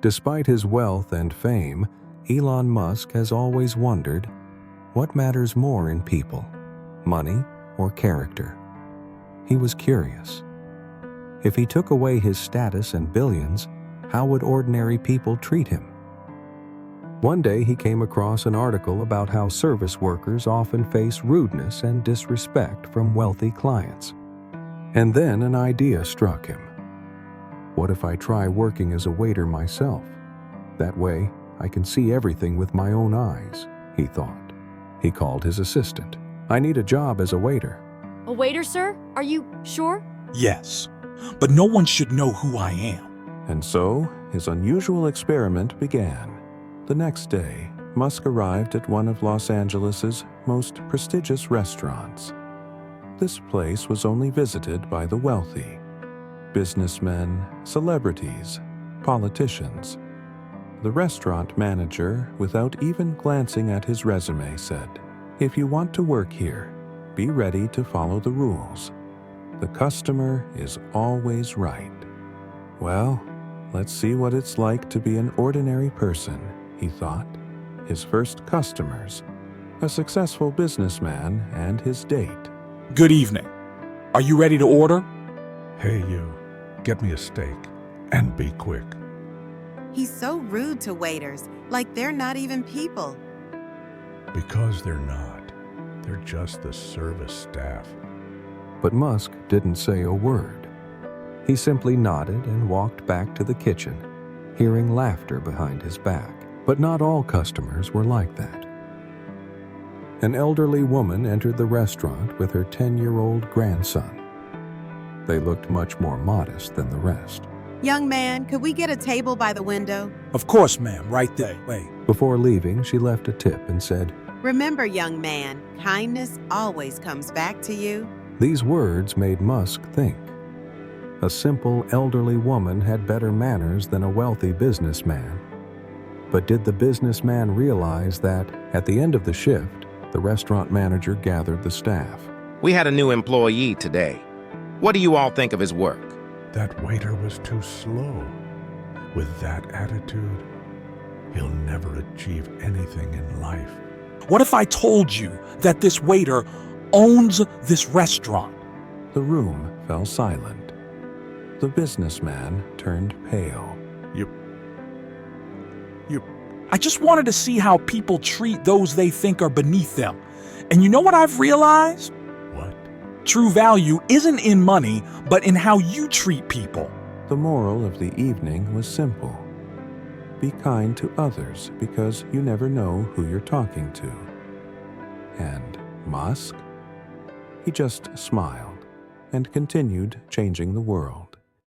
Despite his wealth and fame, Elon Musk has always wondered, what matters more in people, money or character? He was curious. If he took away his status and billions, how would ordinary people treat him? One day he came across an article about how service workers often face rudeness and disrespect from wealthy clients. And then an idea struck him. What if I try working as a waiter myself? That way, I can see everything with my own eyes, he thought. He called his assistant. I need a job as a waiter. A waiter, sir? Are you sure? Yes, but no one should know who I am. And so, his unusual experiment began. The next day, Musk arrived at one of Los Angeles's most prestigious restaurants. This place was only visited by the wealthy. Businessmen, celebrities, politicians. The restaurant manager, without even glancing at his resume, said, "If you want to work here, be ready to follow the rules. The customer is always right." Well, let's see what it's like to be an ordinary person, he thought. His first customers, a successful businessman and his date. Good evening. Are you ready to order? Hey you, get me a steak, and be quick. He's so rude to waiters, like they're not even people. Because they're not. They're just the service staff. But Musk didn't say a word. He simply nodded and walked back to the kitchen, hearing laughter behind his back. But not all customers were like that. An elderly woman entered the restaurant with her 10-year-old grandson. They looked much more modest than the rest. Young man, could we get a table by the window? Of course, ma'am, right there. Wait. Before leaving, she left a tip and said, Remember, young man, kindness always comes back to you. These words made Musk think. A simple elderly woman had better manners than a wealthy businessman. But did the businessman realize that, at the end of the shift, the restaurant manager gathered the staff? We had a new employee today. What do you all think of his work? That waiter was too slow. With that attitude, he'll never achieve anything in life. What if I told you that this waiter owns this restaurant? The room fell silent. The businessman turned pale. I just wanted to see how people treat those they think are beneath them. And you know what I've realized? What? True value isn't in money, but in how you treat people. The moral of the evening was simple. Be kind to others because you never know who you're talking to. And Musk? He just smiled and continued changing the world.